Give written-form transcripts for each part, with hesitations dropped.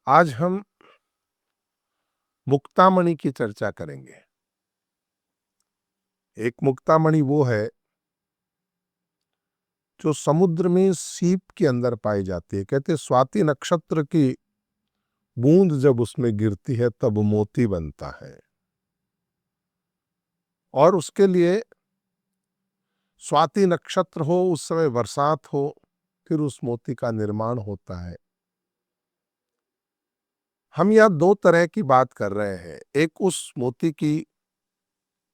आज हम मुक्तामणि की चर्चा करेंगे। एक मुक्तामणि वो है जो समुद्र में सीप के अंदर पाई जाती है। कहते स्वाति नक्षत्र की बूंद जब उसमें गिरती है तब मोती बनता है, और उसके लिए स्वाति नक्षत्र हो, उस समय बरसात हो, फिर उस मोती का निर्माण होता है। हम यह दो तरह की बात कर रहे हैं। एक उस मोती की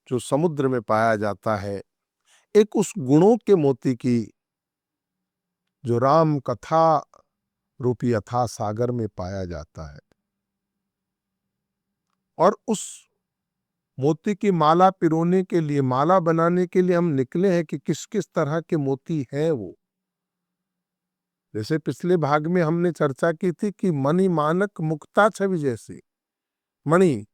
जो समुद्र में पाया जाता है, एक उस गुणों के मोती की जो राम कथा रूपी अथाह सागर में पाया जाता है। और उस मोती की माला पिरोने के लिए, माला बनाने के लिए हम निकले हैं कि किस किस तरह के मोती हैं वो। जैसे पिछले भाग में हमने चर्चा की थी कि मणि मानक मुक्ता छवि जैसी मणि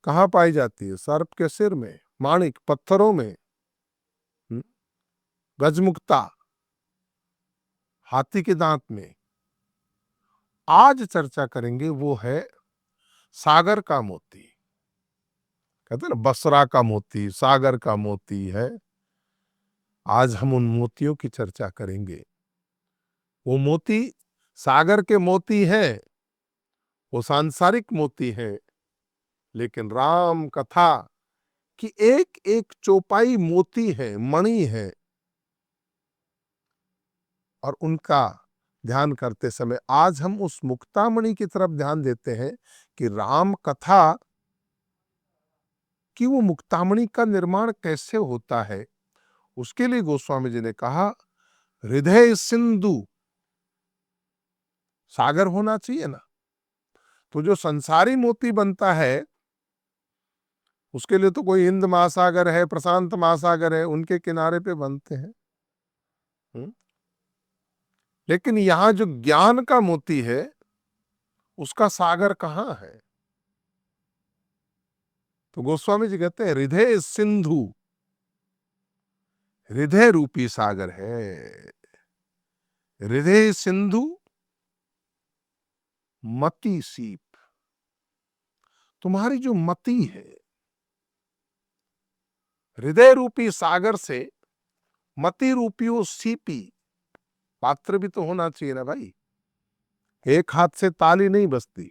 कहाँ पाई जाती है? सर्प के सिर में, माणिक पत्थरों में, गजमुक्ता हाथी के दांत में। आज चर्चा करेंगे वो है सागर का मोती। कहते हैं ना, बसरा का मोती, सागर का मोती है। आज हम उन मोतियों की चर्चा करेंगे। वो मोती सागर के मोती हैं, वो सांसारिक मोती हैं, लेकिन राम कथा की एक एक चौपाई मोती है, मणि है। और उनका ध्यान करते समय आज हम उस मुक्तामणि की तरफ ध्यान देते हैं कि राम कथा कि वो मुक्तामणि का निर्माण कैसे होता है। उसके लिए गोस्वामी जी ने कहा, हृदय सिंधु सागर होना चाहिए ना। तो जो संसारी मोती बनता है उसके लिए तो कोई हिंद महासागर है, प्रशांत महासागर है, उनके किनारे पे बनते हैं। लेकिन यहां जो ज्ञान का मोती है उसका सागर कहां है? तो गोस्वामी जी कहते हैं हृदय सिंधु, हृदय रूपी सागर है। हृदय सिंधु मति सीप। तुम्हारी जो मति है, हृदय रूपी सागर से मति रूपी वो सीपी पात्र भी तो होना चाहिए ना भाई। एक हाथ से ताली नहीं बजती।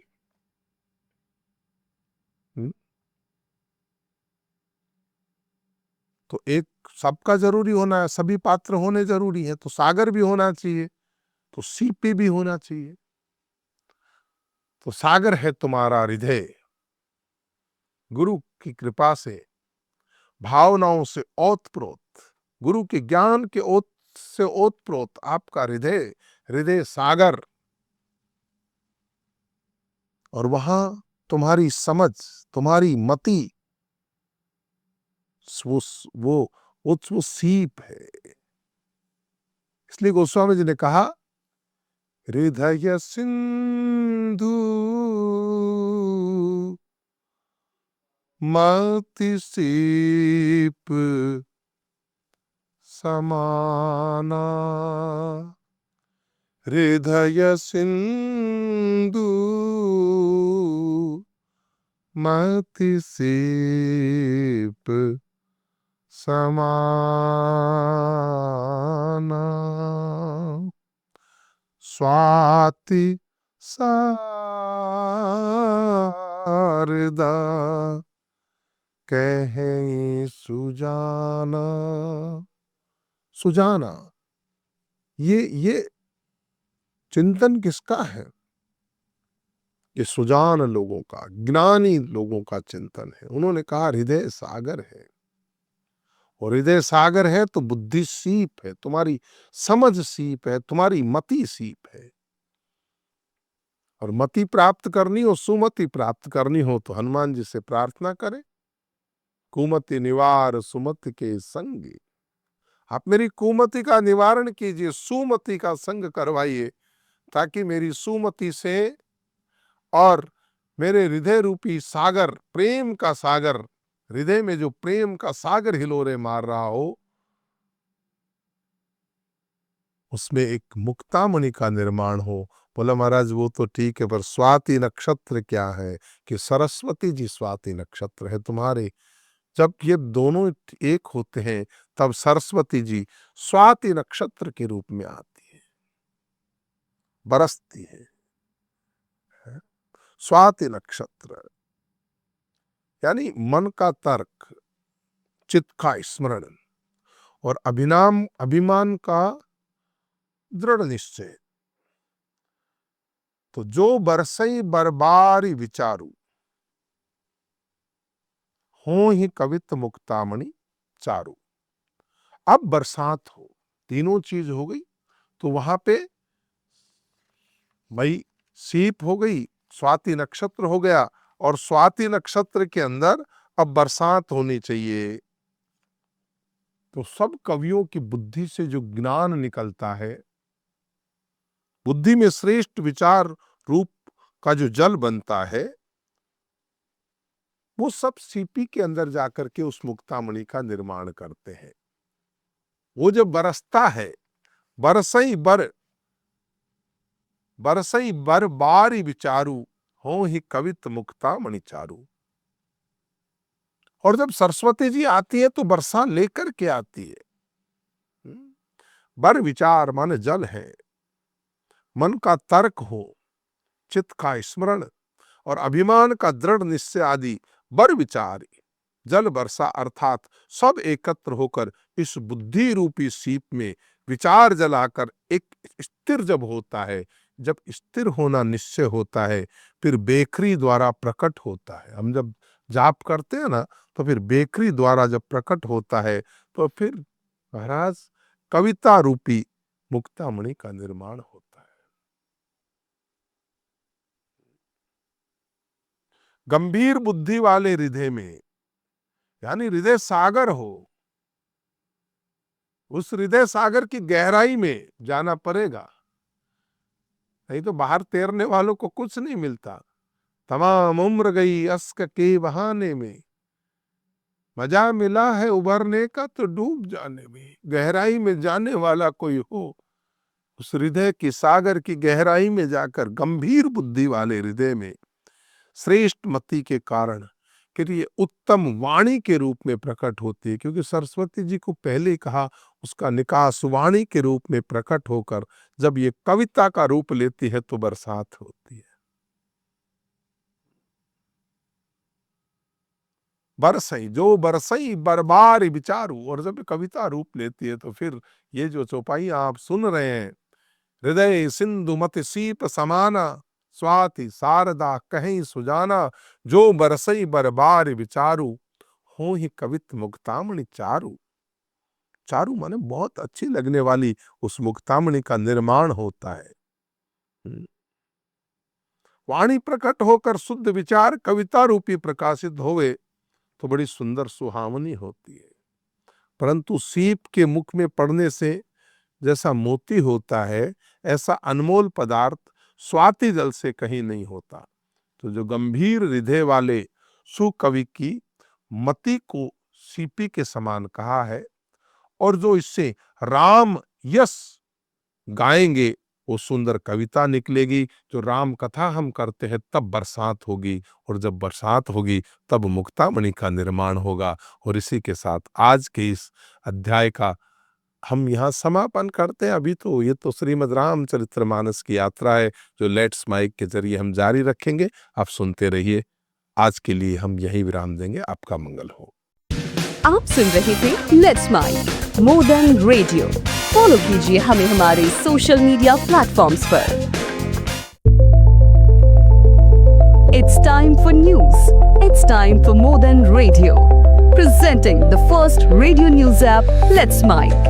तो एक सबका जरूरी होना है, सभी पात्र होने जरूरी है। तो सागर भी होना चाहिए, तो सीपी भी होना चाहिए। तो सागर है तुम्हारा हृदय। गुरु की कृपा से, भावनाओं से ओतप्रोत, गुरु के ज्ञान के ओत से ओतप्रोत आपका हृदय, हृदय सागर। और वहां तुम्हारी समझ, तुम्हारी मति वो वो वो सीप है। इसलिए गोस्वामी जी ने कहा, हृदय सिंधु मति सीप समाना। हृदय सिंधु मति सीप समाना। स्वाति शारदा कहे सुजाना। सुजाना, ये चिंतन किसका है? ये सुजान लोगों का, ज्ञानी लोगों का चिंतन है। उन्होंने कहा हृदय सागर है। और हृदय सागर है तो बुद्धि सीप है, तुम्हारी समझ सीप है, तुम्हारी मति सीप है। और मति प्राप्त करनी हो, सुमति प्राप्त करनी हो तो हनुमान जी से प्रार्थना करें, कुमति निवार सुमति के संग। आप मेरी कुमति का निवारण कीजिए, सुमति का संग करवाइए, ताकि मेरी सुमति से और मेरे हृदय रूपी सागर, प्रेम का सागर, हृदय में जो प्रेम का सागर हिलोरे मार रहा हो, उसमें एक मुक्तामणि का निर्माण हो, बोला महाराज वो तो ठीक है, पर स्वाति नक्षत्र क्या है? कि सरस्वती जी स्वाति नक्षत्र है तुम्हारे। जब ये दोनों एक होते हैं तब सरस्वती जी स्वाति नक्षत्र के रूप में आती है, बरसती है। स्वाति नक्षत्र यानी मन का तर्क, चित्त का स्मरण और अभिमान का दृढ़ निश्चय। तो जो बरसई बरबारी विचारू, हो ही कवित मुक्तामणि चारू। अब बरसात हो, तीनों चीज हो गई, तो वहां पे भाई सीप हो गई, स्वाति नक्षत्र हो गया, और स्वाति नक्षत्र के अंदर अब बरसात होनी चाहिए। तो सब कवियों की बुद्धि से जो ज्ञान निकलता है, बुद्धि में श्रेष्ठ विचार रूप का जो जल बनता है, वो सब सीपी के अंदर जाकर के उस मुक्तामणि का निर्माण करते हैं। वो जब बरसता है, बरसई बर बारी विचारू, हो ही कवित मुक्तामणि चारू। और जब सरस्वती जी आती है तो बरसा लेकर के आती है। बर विचार माने जल है, मन का तर्क हो, चित्त का स्मरण और अभिमान का दृढ़ निश्चय आदि बर विचार जल बरसा, अर्थात सब एकत्र होकर इस बुद्धि रूपी सीप में विचार जलाकर एक स्थिर जब होता है, जब स्थिर होना निश्चय होता है, फिर बेखरी द्वारा प्रकट होता है। हम जब जाप करते हैं ना, तो फिर बेखरी द्वारा जब प्रकट होता है, तो फिर महाराज कविता रूपी मुक्तामणि का निर्माण होता है। गंभीर बुद्धि वाले हृदय में, यानी हृदय सागर हो, उस हृदय सागर की गहराई में जाना पड़ेगा, नहीं तो बाहर तैरने वालों को कुछ नहीं मिलता। तमाम उम्र गई अश्क के बहाने में, मजा मिला है उभरने का तो डूब जाने में। गहराई में जाने वाला कोई हो, उस हृदय की सागर की गहराई में जाकर, गंभीर बुद्धि वाले हृदय में श्रेष्ठ मति के कारण कि ये उत्तम वाणी के रूप में प्रकट होती है। क्योंकि सरस्वती जी को पहले ही कहा, उसका निकास वाणी के रूप में प्रकट होकर जब ये कविता का रूप लेती है तो बरसात होती है। बरसई जो बरसई बरबारी विचारू, और जब कविता रूप लेती है तो फिर ये जो चौपाइयां आप सुन रहे हैं, हृदय सिंधु मत सीप समाना, स्वाति शारदा कहीं सुजाना, जो बरसई बरबार विचारू, हो ही कवित मुक्तामणि चारू। चारू माने बहुत अच्छी लगने वाली उस मुक्तामणि का निर्माण होता है। वाणी प्रकट होकर शुद्ध विचार कविता रूपी प्रकाशित होवे तो बड़ी सुंदर सुहावनी होती है। परंतु सीप के मुख में पड़ने से जैसा मोती होता है, ऐसा अनमोल पदार्थ स्वाति जल से कहीं नहीं होता। तो जो गंभीर हृदय वाले सुकवि की मति को सीपी के समान कहा है, और जो इससे राम यश गाएंगे वो सुंदर कविता निकलेगी। जो राम कथा हम करते हैं तब बरसात होगी, और जब बरसात होगी तब मुक्तामणि का निर्माण होगा। और इसी के साथ आज के इस अध्याय का हम यहाँ समापन करते हैं। अभी तो ये तो श्रीमद् रामचरितमानस की यात्रा है जो लेट्स माइक के जरिए हम जारी रखेंगे। आप सुनते रहिए। आज के लिए हम यही विराम देंगे। आपका मंगल हो। आप सुन रहे थे let's mike more than radio. Follow कीजिए हमें हमारे सोशल मीडिया प्लेटफॉर्म्स पर। It's time for news. It's time for more than radio. Presenting the first radio news app, Let's Mike.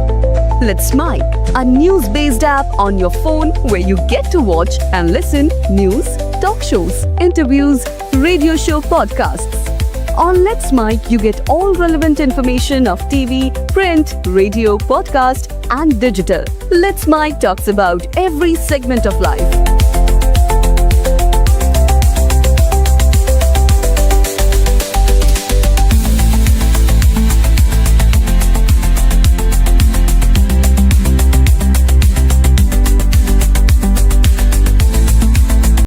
Let's Mike, a news-based app on your phone where you get to watch and listen news, talk shows, interviews, radio show podcasts. On Let's Mike, you get all relevant information of TV, print, radio, podcast, and digital. Let's Mike talks about every segment of life.